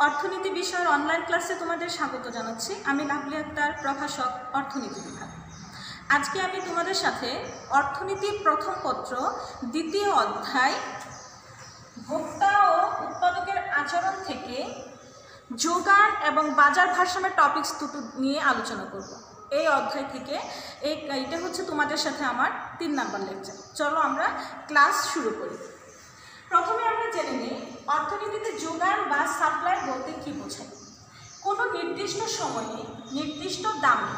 অর্থনীতি বিষয়ের অনলাইন ক্লাসে তোমাদের স্বাগত জানাচ্ছি। আমি লাভলি আক্তার, প্রভাষক, অর্থনীতি বিভাগ। আজকে আমি তোমাদের সাথে অর্থনীতির প্রথম পত্র দ্বিতীয় অধ্যায় ভোক্তা ও উৎপাদকের আচরণ থেকে যোগান এবং বাজার ভারসাম্যের টপিকস দুটো নিয়ে আলোচনা করব। এই অধ্যায় থেকে এইটা হচ্ছে তোমাদের সাথে আমার 3 নাম্বার লেকচার। চলো আমরা ক্লাস শুরু করি। প্রথমে আমরা জেনে নিই অর্থনীতিতে যোগান বা সাপ্লাই বলতে কী বোঝায়। কোনো নির্দিষ্ট সময়ে নির্দিষ্ট দামে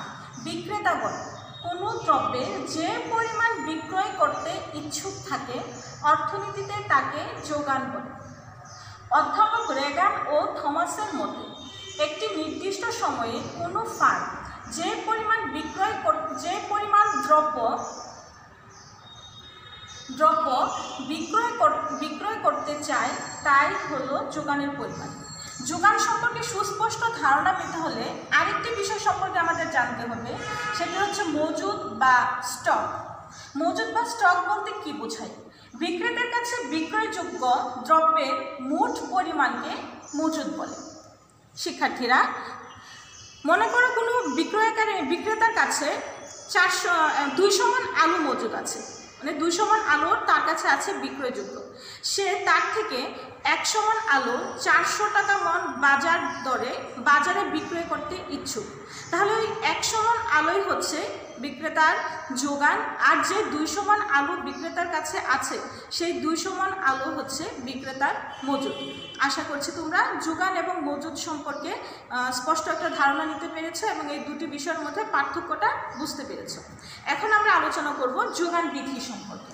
বিক্রেতাগণ কোনো দ্রব্যের যে পরিমাণ বিক্রয় করতে ইচ্ছুক থাকে অর্থনীতিতে তাকে যোগান বলে। অধ্যাপক রেগান ও থমাসের মতে একটি নির্দিষ্ট সময়ে কোনো ফার্ম যে পরিমাণ দ্রব্য বিক্রয় করতে চায় তাই হলো যোগানের পরিমাণ। যোগান সম্পর্কে সুস্পষ্ট ধারণা পেতে হলে আরেকটি বিষয় সম্পর্কে আমাদের জানতে হবে, সেটি হচ্ছে মজুদ বা স্টক। মজুদ বা স্টক বলতে কি বোঝায়? বিক্রেতার কাছে বিক্রয়যোগ্য দ্রব্যের মোট পরিমাণকে মজুদ বলে। শিক্ষার্থীরা, মনে করো কোনো বিক্রেতার কাছে 200 মণ আলু মজুদ আছে, মানে 200 মণ আলু তার কাছে আছে বিক্রয়যোগ্য। সে তার থেকে 100 মণ আলু 400 টাকা মণ বাজারে বিক্রয় করতে ইচ্ছুক। তাহলে ওই 100 মণ আলুই হচ্ছে বিক্রেতার যোগান, আর যে 200 মণ আলু বিক্রেতার কাছে আছে সেই 200 মণ আলু হচ্ছে বিক্রেতার মজুদ। আশা করছি তোমরা যোগান এবং মজুদ সম্পর্কে স্পষ্ট একটা ধারণা নিতে পেরেছো এবং এই দুটি বিষয়ের মধ্যে পার্থক্যটা বুঝতে পেরেছো। এখন আমরা আলোচনা করব যোগান বিধি সম্পর্কে।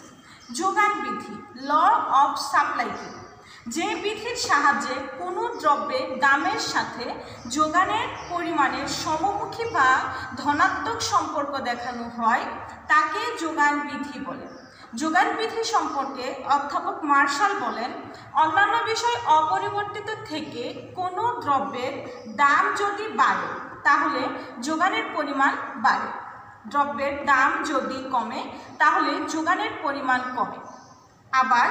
যোগান বিধি, ল অফ সাপ্লাই কি? যে বিধির সাহায্যে কোনো দ্রব্যের দামের সাথে যোগানের পরিমাণের সমমুখী বা ধনাত্মক সম্পর্ক দেখানো হয় তাকে যোগান বিধি বলে। যোগান বিধি সম্পর্কে অধ্যাপক মার্শাল বলেন, অন্যান্য বিষয় অপরিবর্তিত থেকে কোনো দ্রব্যের দাম যদি বাড়ে তাহলে যোগানের পরিমাণ বাড়ে, দ্রব্যের দাম যদি কমে তাহলে যোগানের পরিমাণ কমে। আবার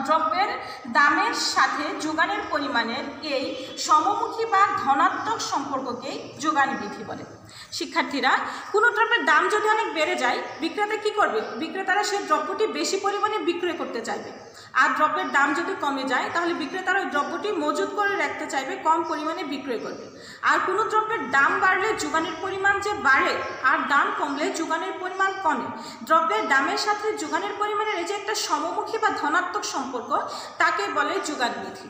দ্রব্যের দামের সাথে যোগানের পরিমাণের এই সমমুখী বা ধনাত্মক সম্পর্ককেই যোগান বিধি বলে। শিক্ষার্থীরা, কোনো দ্রব্যের দাম যদি অনেক বেড়ে যায় বিক্রেতা কি করবে? বিক্রেতারা সেই দ্রব্যটি বেশি পরিমাণে বিক্রয় করতে চাইবে। আর দ্রব্যের দাম যদি কমে যায় তাহলে বিক্রেতারা ওই দ্রব্যটি মজুত করে রাখতে চাইবে, কম পরিমাণে বিক্রয় করবে। আর কোনো দ্রব্যের দাম বাড়লে যোগানের পরিমাণ যে বাড়ে আর দাম কমলে যোগানের পরিমাণ কমে। দ্রব্যের দামের সাথে যোগানের পরিমাণের এই যে একটা সমমুখী বা ধনাত্মক সম্পর্ক তাকে বলে যোগান বিধি।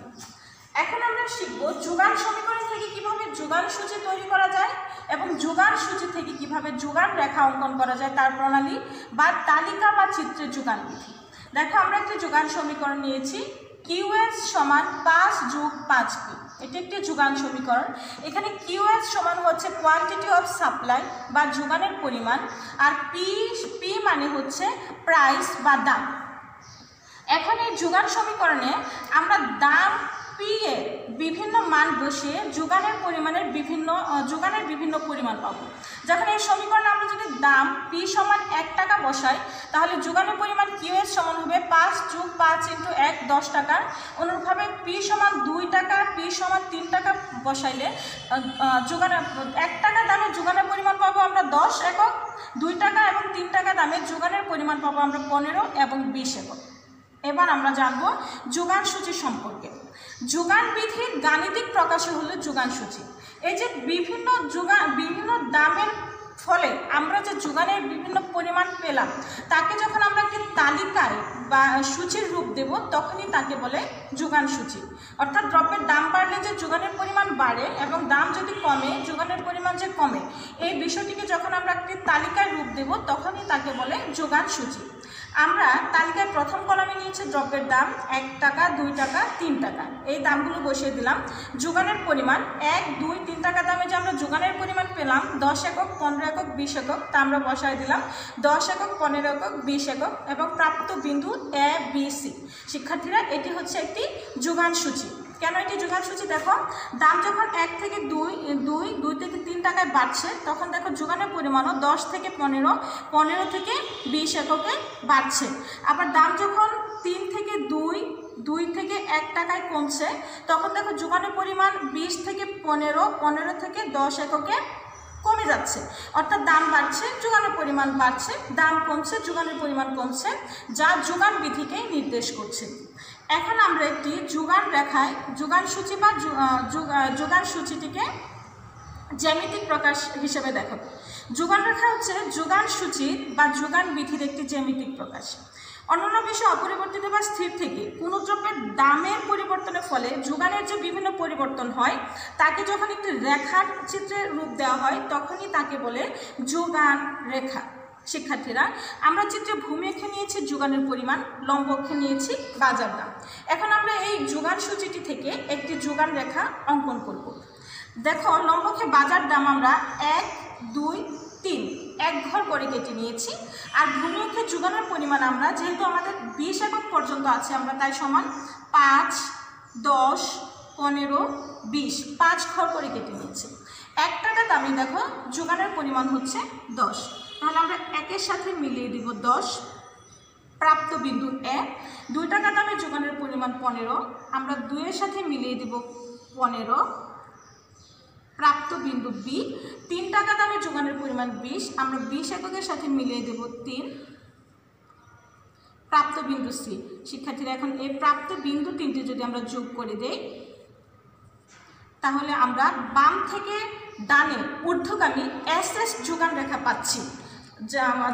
এখন আমরা শিখব যোগান সমীকরণ থেকে কিভাবে যোগান সূচি তৈরি করা যায় এবং যোগান সূচি থেকে কিভাবে যোগান রেখা অঙ্কন করা যায় তার প্রণালী বা তালিকা বা চিত্রের যোগান বিধি। দেখো, আমরা একটি যোগান সমীকরণ নিয়েছি, QS সমান 5 যোগ 5P। এটি একটি যোগান সমীকরণ। এখানে QS সমান হচ্ছে কোয়ান্টিটি অফ সাপ্লাই বা যোগানের পরিমাণ, আর P মানে হচ্ছে প্রাইস বা দাম। এখন এই যোগান সমীকরণে আমরা দাম P এর বিভিন্ন মান বসিয়ে যোগানের বিভিন্ন পরিমাণ পাবো। যখন এই সমীকরণে আমরা যদি দাম P সমান 1 টাকা বসাই তাহলে যোগানের পরিমাণ QS সমান হবে 5 যোগ 5 × 1 10 টাকা। অনুরূপভাবে P সমান 2 টাকা, P সমান 3 টাকা বসাইলে 1 টাকা দামে যোগানের পরিমাণ পাবো আমরা 10 একক, 2 টাকা এবং 3 টাকা দামে যোগানের পরিমাণ পাবো আমরা 15 এবং 20 একক। এবার আমরা জানব যোগান সূচি সম্পর্কে। যোগান বিধির গাণিতিক প্রকাশই হলো যোগান সূচি। এই যে বিভিন্ন দামের ফলে আমরা যে যোগানের বিভিন্ন পরিমাণ পেলাম তাকে যখন আমরা একটি তালিকায় বা সূচির রূপ দেব তখনই তাকে বলে যোগান সূচি। অর্থাৎ দ্রব্যের দাম বাড়লে যে যোগানের পরিমাণ বাড়ে এবং দাম যদি কমে যোগানের পরিমাণ যে কমে, এই বিষয়টিকে যখন আমরা একটি তালিকায় রূপ দেব তখনই তাকে বলে যোগান সূচি। আমরা তালিকায় প্রথম কলামে নিয়েছি দ্রব্যের দাম 1 টাকা, 2 টাকা, 3 টাকা, এই দামগুলো বসিয়ে দিলাম। যোগানের পরিমাণ 1, 2, 3 টাকা দামে যে আমরা যোগানের পরিমাণ পেলাম 10 একক, 15 একক, 20 একক, তা আমরা বসায় দিলাম 10 একক, 15 একক, 20 একক এবং প্রাপ্ত বিন্দু A, B, C। শিক্ষার্থীরা, এটি হচ্ছে একটি যোগান সূচি। কেন এটি যোগান সূচি? দেখো, দাম যখন 1 থেকে 2 থেকে 3 টাকায় বাড়ছে তখন দেখো যোগানের পরিমাণও 10 থেকে 15, 15 থেকে 20 এককে বাড়ছে। আবার দাম যখন 3 থেকে 2, 2 থেকে 1 টাকায় কমছে, তখন দেখো যোগানের পরিমাণ 20 থেকে 15, 15 থেকে 10 এককে কমে যাচ্ছে। অর্থাৎ দাম বাড়ছে, যোগানের পরিমাণ বাড়ছে, দাম কমছে, যোগানের পরিমাণ কমছে, যা যোগান বিধিকেই নির্দেশ করছে। এখন আমরা একটি যোগান রেখায় যোগান সূচি বা যোগান সূচিটিকে জ্যামিতিক প্রকাশ হিসেবে দেখাবো। যোগান রেখা হচ্ছে যোগান সূচি বা যোগান বিধির একটি জ্যামিতিক প্রকাশ। অন্যান্য বিষয় অপরিবর্তিত বা স্থির থেকে কোনো দ্রব্যের দামের পরিবর্তনের ফলে যোগানের যে বিভিন্ন পরিবর্তন হয় তাকে যখন একটি রেখার চিত্রে রূপ দেওয়া হয় তখনই তাকে বলে যোগান রেখা। শিক্ষার্থীরা, আমরা চিত্রে ভূমি অক্ষে নিয়েছি যোগানের পরিমাণ, লম্ব অক্ষে নিয়েছি বাজার দাম। এখন আমরা এই যোগান সূচিটি থেকে একটি যোগান রেখা অঙ্কন করব। দেখো, লম্ব অক্ষে বাজার দাম আমরা 1, 2, 3 এক ঘর করে কেটে নিয়েছি। আর ভূমি অক্ষে যোগানের পরিমাণ আমরা, যেহেতু আমাদের 20 একক পর্যন্ত আছে, আমরা তাই সমান 5, 10, 15, 20 5 ঘর করে কেটে নিয়েছি। 1 টাকা দামে দেখো যোগানের পরিমাণ হচ্ছে 10, তাহলে আমরা 1-এর সাথে মিলিয়ে দিব 10, প্রাপ্ত বিন্দু 1। 2 টাকা দামে যোগানের পরিমাণ 15, আমরা 2-এর সাথে মিলিয়ে দিব 15, প্রাপ্ত বিন্দু বি। 3 টাকা দামে যোগানের পরিমাণ 20, আমরা 20 এককের সাথে মিলিয়ে দেব 3, প্রাপ্ত বিন্দু সি। শিক্ষার্থীরা, এখন এই প্রাপ্ত বিন্দু 3টি যদি আমরা যোগ করে দেই তাহলে আমরা বাম থেকে ডানে ঊর্ধ্বগামী এস যোগান রেখা পাচ্ছি,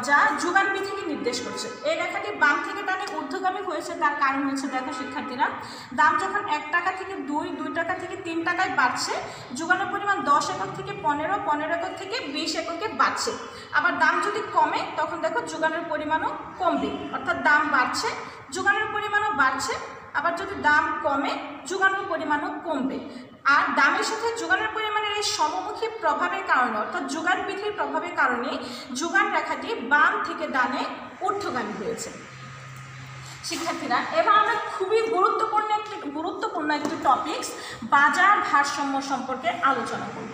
যা যোগান বিধিকে নির্দেশ করছে। এই রেখাটি বাম থেকে ডানে ঊর্ধ্বগামী হয়েছে, তার কারণ হচ্ছে দেখো শিক্ষার্থীরা, দাম যখন 1 টাকা থেকে 2, 2 টাকা থেকে 3 টাকায় বাড়ছে, যোগানের পরিমাণ 10 একক থেকে 15, 15 একক থেকে 20 এককে বাড়ছে। আবার দাম যদি কমে তখন দেখো যোগানের পরিমাণও কমবে, অর্থাৎ দাম বাড়ছে, যোগানের পরিমাণও বাড়ছে। আবার যদি দাম কমে, যোগানের পরিমাণও কমবে। আর দামের সাথে যোগানের পরিমাণের এই সমমুখী প্রভাবের কারণে, অর্থাৎ যোগান বিধির প্রভাবের কারণে যোগান রেখাটি বাম থেকে ডানে ঊর্ধ্বগামী হয়েছে। শিক্ষার্থীরা, এবার আমরা খুবই গুরুত্বপূর্ণ একটি টপিকস বাজার ভারসাম্য সম্পর্কে আলোচনা করব।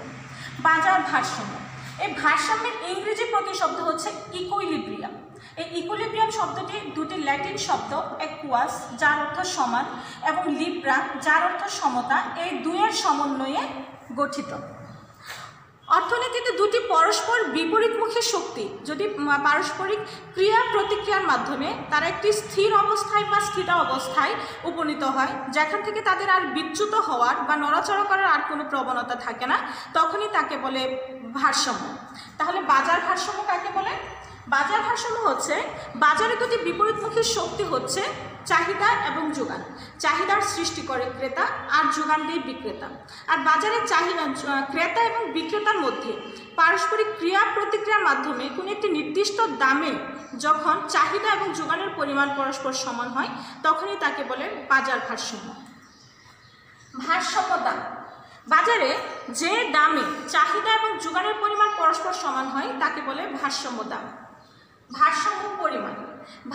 বাজার ভারসাম্য, এই ভারসাম্যের ইংরেজি প্রতিশব্দ হচ্ছে ইকুইলিব্রিয়াম। এই ইকুইলিব্রিয়াম শব্দটি দুটি ল্যাটিন শব্দ একুয়াস, যার অর্থ সমান, এবং লিব্রা, যার অর্থ সমতা, এই দুইয়ের সমন্বয়ে গঠিত। অর্থনীতিতে দুটি পরস্পর বিপরীতমুখী শক্তি যদি পারস্পরিক ক্রিয়া প্রতিক্রিয়ার মাধ্যমে তারা একটি স্থির অবস্থায় বা স্থির অবস্থায় উপনীত হয়, যেখান থেকে তাদের আর বিচ্যুত হওয়ার বা নড়াচড়া করার আর কোনো প্রবণতা থাকে না, তখনই তাকে বলে ভারসাম্য। তাহলে বাজার ভারসাম্য কাকে বলে? বাজার ভারসাম্য হচ্ছে বাজারে দুটি বিপরীতমুখী শক্তি হচ্ছে চাহিদা এবং যোগান। চাহিদার সৃষ্টি করে ক্রেতা আর যোগান দিয়ে বিক্রেতা। আর বাজারের চাহিদা ক্রেতা এবং বিক্রেতার মধ্যে পারস্পরিক ক্রিয়া প্রতিক্রিয়ার মাধ্যমে কোনো একটি নির্দিষ্ট দামে যখন চাহিদা এবং যোগানের পরিমাণ পরস্পর সমান হয় তখনই তাকে বলে বাজার ভারসাম্য। ভারসাম্য দাম, বাজারে যে দামে চাহিদা এবং যোগানের পরিমাণ পরস্পর সমান হয় তাকে বলে ভারসাম্য দাম। ভারসাম্য পরিমাণ,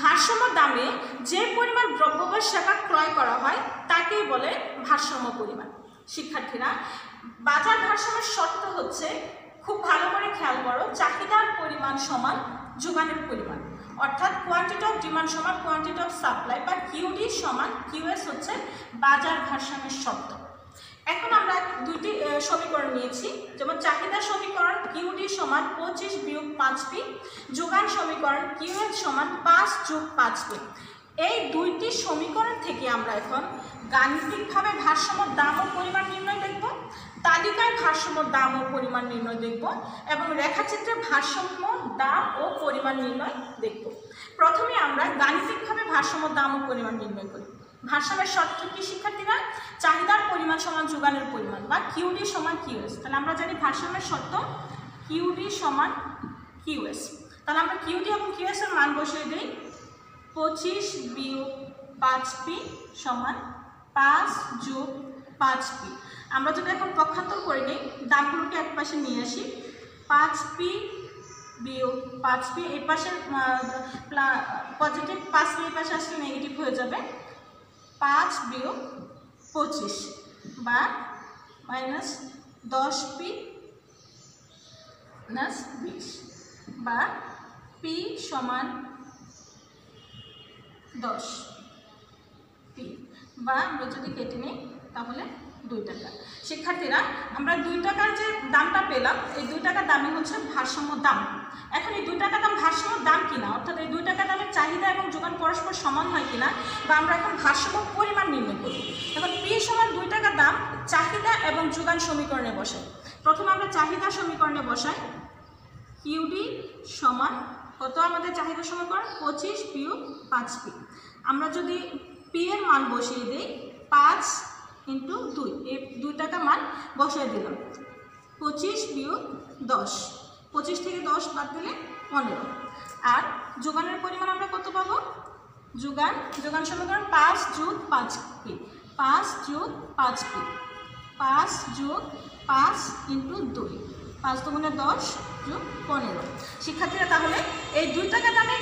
ভারসাম্য দামে যে পরিমাণ দ্রব্য বা সেবা ক্রয় করা হয় তাকেই বলে ভারসাম্য পরিমাণ। শিক্ষার্থীরা, বাজার ভারসাম্যের শর্ত হচ্ছে, খুব ভালো করে খেয়াল করো, চাহিদার পরিমাণ সমান যোগানের পরিমাণ, অর্থাৎ কোয়ান্টিটি অফ ডিমান্ড সমান কোয়ান্টিটি অফ সাপ্লাই, বা কিউডি সমান কিউএস হচ্ছে বাজার ভারসাম্যের শর্ত। এখন আমরা দুটি সমীকরণ নিয়েছি, যেমন চাহিদা সমীকরণ কিউডি সমান 25 বিয়োগ 5p, যোগান সমীকরণ কিউএস সমান 5 যোগ 5p। এই দুইটি সমীকরণ থেকে আমরা এখন গাণিতিকভাবে ভারসাম্য দাম ও পরিমাণ নির্ণয় দেখব, তালিকায় ভারসাম্য দাম ও পরিমাণ নির্ণয় দেখব, এবং রেখাচিত্রে ভারসাম্য দাম ও পরিমাণ নির্ণয় দেখব। প্রথমে আমরা গাণিতিকভাবে ভারসাম্য দাম ও পরিমাণ নির্ণয় করি। ভারসাম্যের শর্ত কি শিক্ষার্থীরা? চাহিদার পরিমাণ সমান যোগানের পরিমাণ, বা কিউডি সমান কিউএস। তাহলে আমরা জানি ভারসাম্যের শর্ত কিউডি সমান কিউএস। তাহলে আমরা কিউডি এবং কিউএস এর মান বসিয়ে দিই। 25 বিয়োগ 5p সমান 5 যোগ 5p। আমরা যদি এখন পক্ষান্তর করে নিই, দামগুলোকে এক পাশে নিয়ে আসি, 5p বিয়োগ 5p, এই পাশে পজিটিভ 5p, এই পাশে আসলে নেগেটিভ হয়ে যাবে। 5 বিয়োগ 25 বা মাইনাস 10p মাইনাস 20, বা p সমান 10p। বা আমরা যদি কেটে নিই তাহলে 2 টাকা। শিক্ষার্থীরা আমরা 2 টাকার যে দামটা পেলাম, এই 2 টাকার দামই হচ্ছে ভারসাম্য দাম। এখন এই 2 টাকা দাম ভারসাম্য দাম কিনা, অর্থাৎ এই 2 টাকা দামের চাহিদা এবং যোগান পরস্পর সমান হয় কিনা, বা আমরা এখন ভারসাম্য পরিমাণ নির্ণয় করব। এখন পি সমান 2 টাকা দাম চাহিদা এবং যোগান সমীকরণে বসাই। প্রথমে আমরা চাহিদা সমীকরণে বসাই। কিউডি সমান কত আমাদের চাহিদা সমীকরণ? 25 বিয়োগ 5পি। আমরা যদি পি এর মান বসিয়ে দিই 5 ইন্টু 2, এই 2 টাকা মান বসিয়ে দিলাম। 25 বিয়োগ 10, 25 থেকে 10 বাদ দিলে 15। আর যোগানের পরিমাণ আমরা কত পাবো? যোগান সমীকরণ 5 যোগ 5পি, 5 যোগ 5পি, 5 যোগ 5 ইন্টু 2, 5 দুগুণে 10 যোগ 15। শিক্ষার্থীরা তাহলে এই 2 টাকা দামের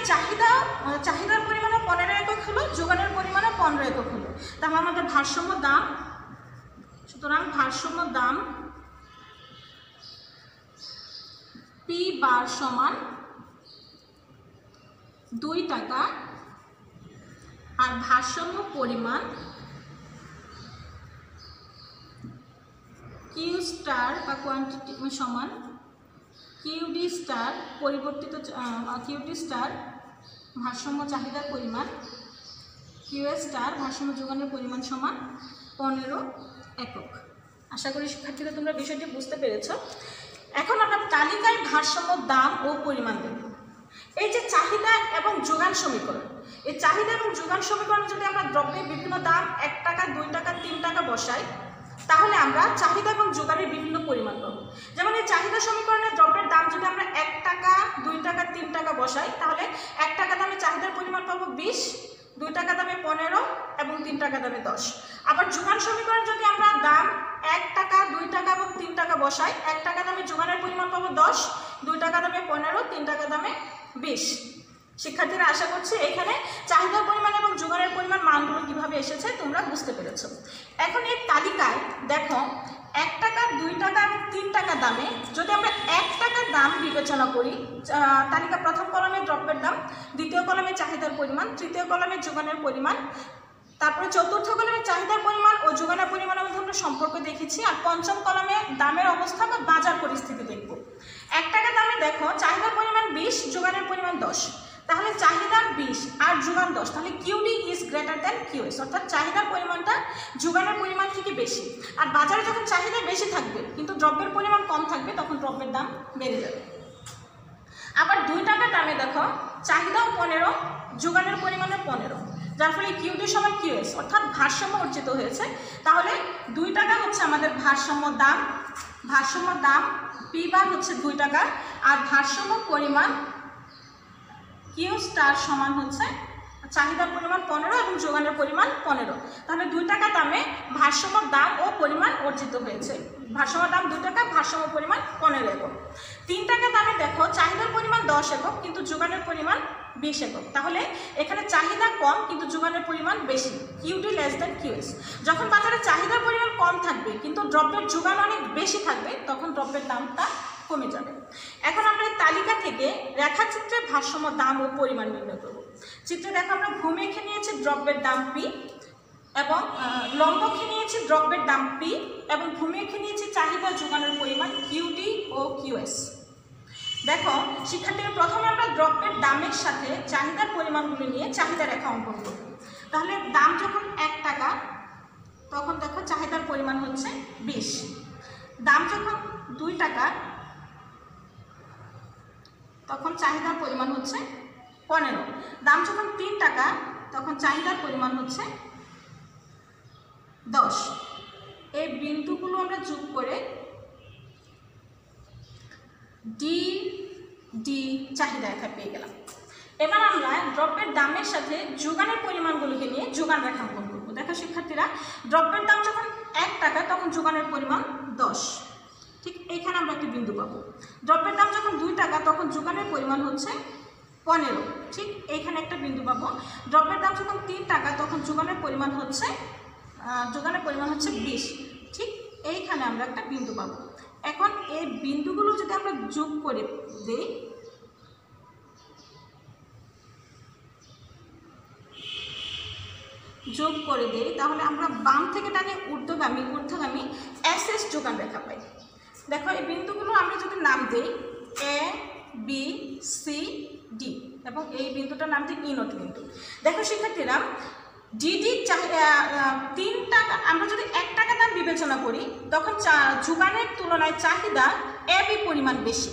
চাহিদার পরিমাণও 15 একক হলো, যোগানের পরিমাণও 15 একক হলো। তাহলে আমাদের ভারসাম্য দাম, সুতরাং ভারসাম্য দাম পি বার সমান 2 টাকা, আর ভারসাম্য পরিমাণ কিউ স্টার বা কোয়ান্টিটি সমান কিউডি স্টার পরিবর্তিত কিউডি স্টার ভারসাম্য চাহিদার পরিমাণ, কিউএস স্টার ভারসাম্য যোগানের পরিমাণ সমান 15 একক। আশা করি শিক্ষার্থীরা তোমরা বিষয়টি বুঝতে পেরেছ। এখন আমরা তালিকায় ভারসাম্য দাম ও পরিমাণ দেব। এই যে চাহিদা এবং যোগান সমীকরণ, এই চাহিদা এবং যোগান সমীকরণে যদি আমরা দ্রব্যের বিভিন্ন দাম 1 টাকা, 2 টাকা, 3 টাকা বসাই, তাহলে আমরা চাহিদা এবং যোগানের বিভিন্ন পরিমাণ পাবো। যেমন এই চাহিদা সমীকরণে দ্রব্যের দাম যদি আমরা 1 টাকা, 2 টাকা, 3 টাকা বসাই, তাহলে 1 টাকা দামে চাহিদার পরিমাণ পাবো 20, 2 টাকা দামে 15 এবং 3 টাকা দামে 10। আবার যোগান সমীকরণ যদি আমরা দাম 1 টাকা, 2 টাকা এবং 3 টাকা বসাই, 1 টাকা দামে যোগানের পরিমাণ পাবো 10, 2 টাকা দামে 15, 3 টাকা দামে 20। শিক্ষার্থীরা আশা করছি এখানে চাহিদার পরিমাণ এবং যোগানের পরিমাণ মানগুলো কিভাবে এসেছে তোমরা বুঝতে পেরেছো। এখন এই তালিকায় দেখো 1 টাকা, 2 টাকা এবং 3 টাকা দামে যদি আমরা 1 টাকার দাম বিবেচনা করি, তালিকা প্রথম কলামে দ্রব্যের দাম, দ্বিতীয় কলামে চাহিদার পরিমাণ, তৃতীয় কলামে যোগানের পরিমাণ, তারপরে চতুর্থ কলামে চাহিদার পরিমাণ ও যোগানের পরিমাণের মধ্যে আমরা সম্পর্ক দেখেছি, আর পঞ্চম কলামে দামের অবস্থা বা বাজার পরিস্থিতি দেখব। 1 টাকা দামে দেখো চাহিদার পরিমাণ 20, যোগানের পরিমাণ 10, তাহলে চাহিদার 20 আর যোগান 10, তাহলে QD is greater than QS, অর্থাৎ চাহিদার পরিমাণটা যোগানের পরিমাণ থেকে বেশি। আর বাজারে যখন চাহিদা বেশি থাকবে কিন্তু দ্রব্যের পরিমাণ কম থাকবে, তখন দ্রব্যের দাম বেড়ে যাবে। আবার 2 টাকা দামে দেখো চাহিদাও 15, যোগানের পরিমাণও 15, যার ফলে কিউডি সমান কিউএস, অর্থাৎ ভারসাম্য অর্জিত হয়েছে। তাহলে 2 টাকা হচ্ছে আমাদের ভারসাম্য দাম পি বার হচ্ছে 2 টাকা, আর ভারসাম্য পরিমাণ কিউ স্টার সমান হচ্ছে চাহিদার পরিমাণ 15 এবং যোগানের পরিমাণ 15। তাহলে 2 টাকা দামে ভারসাম্য দাম ও পরিমাণ অর্জিত হয়েছে। ভারসাম্য দাম 2 টাকা, ভারসাম্য পরিমাণ 15 একক। 3 টাকা দামে দেখো চাহিদার পরিমাণ 10 একক কিন্তু যোগানের পরিমাণ 20 একক। তাহলে এখানে চাহিদা কম কিন্তু যোগানের পরিমাণ বেশি, কিউডি লেস দ্যান কিউএস। যখন বাজারে চাহিদার পরিমাণ কম থাকবে কিন্তু দ্রব্যের যোগান অনেক বেশি থাকবে, তখন দ্রব্যের দামটা কমে যাবে। এখন আমরা এই তালিকা থেকে রেখাচিত্রে ভারসাম্য দাম ও পরিমাণ নির্ণয় করব। চিত্রে দেখো আমরা ভূমিকে নিয়েছি দ্রব্যের দাম পি, এবং লম্বকে নিয়েছি দ্রব্যের দাম পি, এবং ভূমিকে নিয়েছি চাহিদা যোগানের পরিমাণ কিউডি ও কিউএস। দেখো শিক্ষার্থীরা, প্রথমে আমরা দ্রব্যের দামের সাথে চাহিদার পরিমাণগুলো নিয়ে চাহিদা রেখা অঙ্কন করব। তাহলে দাম যখন 1 টাকা তখন দেখো চাহিদার পরিমাণ হচ্ছে 20, দাম যখন 2 টাকা তখন চাহিদার পরিমাণ হচ্ছে 15, দাম যখন 3 টাকা তখন চাহিদার পরিমাণ হচ্ছে 10। এই বিন্দুগুলো আমরা যোগ করে ডি চাহিদা রেখা পেয়ে গেলাম। এবার আমরা দ্রব্যের দামের সাথে যোগানের পরিমাণগুলোকে নিয়ে যোগান রেখা অঙ্কন করব। দেখো শিক্ষার্থীরা, দ্রব্যের দাম যখন 1 টাকা তখন যোগানের পরিমাণ 10, ঠিক এইখানে আমরা একটি বিন্দু পাবো। দ্রব্যের দাম যখন 2 টাকা তখন যোগানের পরিমাণ হচ্ছে 15, ঠিক এইখানে একটা বিন্দু পাবো। দ্রব্যের দাম যখন 3 টাকা তখন যোগানের পরিমাণ হচ্ছে 20, ঠিক এইখানে আমরা একটা বিন্দু পাবো। এখন এই বিন্দুগুলো যদি আমরা যোগ করে দেই, যোগ করে দিই তাহলে আমরা বাম থেকে টানে ঊর্ধ্বগামী এসএস যোগান রেখা পাই। দেখো এই বিন্দুগুলো আমরা যদি নাম দিই এ বি সি ডি এবং এই বিন্দুটার নাম দিই ই নট বিন্দু। দেখো শিক্ষার্থীরা ডিডি 3 টাকা, আমরা যদি 1 টাকা দাম বিবেচনা করি তখন যোগানের তুলনায় চাহিদা এ বি পরিমাণ বেশি,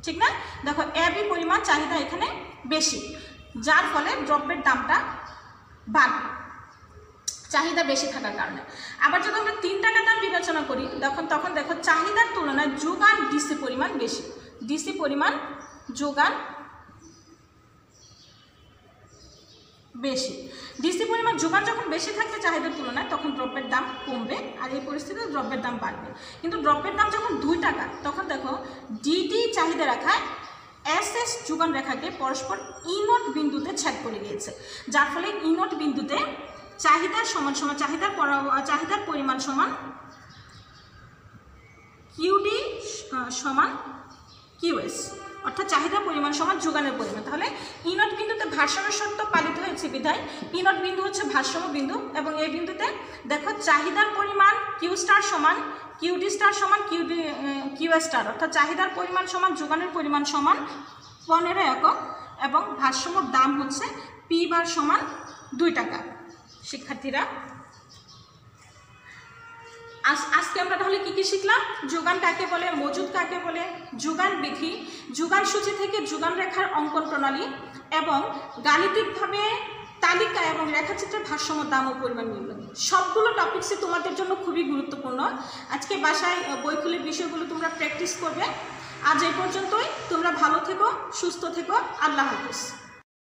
ঠিক না? দেখো এ বি পরিমাণ চাহিদা এখানে বেশি, যার ফলে দ্রব্যের দামটা বাড়বে চাহিদা বেশি থাকার কারণে। আবার যদি আমরা 3 টাকা দাম বিবেচনা করি তখন দেখো চাহিদার তুলনায় যোগান ডিসি পরিমাণ বেশি, ডিসি পরিমাণ যোগান বেশি, ডিসি পরিমাণ যোগান যখন বেশি থাকবে চাহিদার তুলনায় তখন দ্রব্যের দাম কমবে, আর এই পরিস্থিতিতে দ্রব্যের দাম বাড়বে। কিন্তু দ্রব্যের দাম যখন 2 টাকা তখন দেখো ডিডি চাহিদা রেখায় এসএস যোগান রেখাকে পরস্পর ই নট বিন্দুতে ছেদ করে গিয়েছে, যার ফলে ই নট বিন্দুতে চাহিদার চাহিদার পরিমাণ সমান কিউডি সমান কিউএস, অর্থাৎ চাহিদার পরিমাণ সমান যোগানের পরিমাণ। তাহলে ই নট বিন্দুতে ভারসাম্য শর্ত পালিত হয়েছে বিধায় ই নট বিন্দু হচ্ছে ভারসাম্য বিন্দু, এবং এই বিন্দুতে দেখো চাহিদার পরিমাণ কিউ স্টার সমান কিউডি স্টার সমান কিউএস স্টার, অর্থাৎ চাহিদার পরিমাণ সমান যোগানের পরিমাণ সমান 15 একক এবং ভারসাম্য দাম হচ্ছে পি বার সমান 2 টাকা। শিক্ষার্থীরা আজকে আমরা তাহলে কি কি শিখলাম? যোগান কাকে বলে, মজুদ কাকে বলে, যোগান বিধি, যোগান সূচি থেকে যোগান রেখার অঙ্কন প্রণালী এবং গাণিতিকভাবে তালিকা এবং রেখাচিত্রের ভারসাম্য দাম ও পরিমাণ নির্ণয়, সবগুলো টপিকসে তোমাদের জন্য খুবই গুরুত্বপূর্ণ। আজকে বাসায় বই খুলে বিষয়গুলো তোমরা প্র্যাকটিস করবে। আজ এই পর্যন্তই, তোমরা ভালো থেকো, সুস্থ থেকো, আল্লাহ হাফেজ।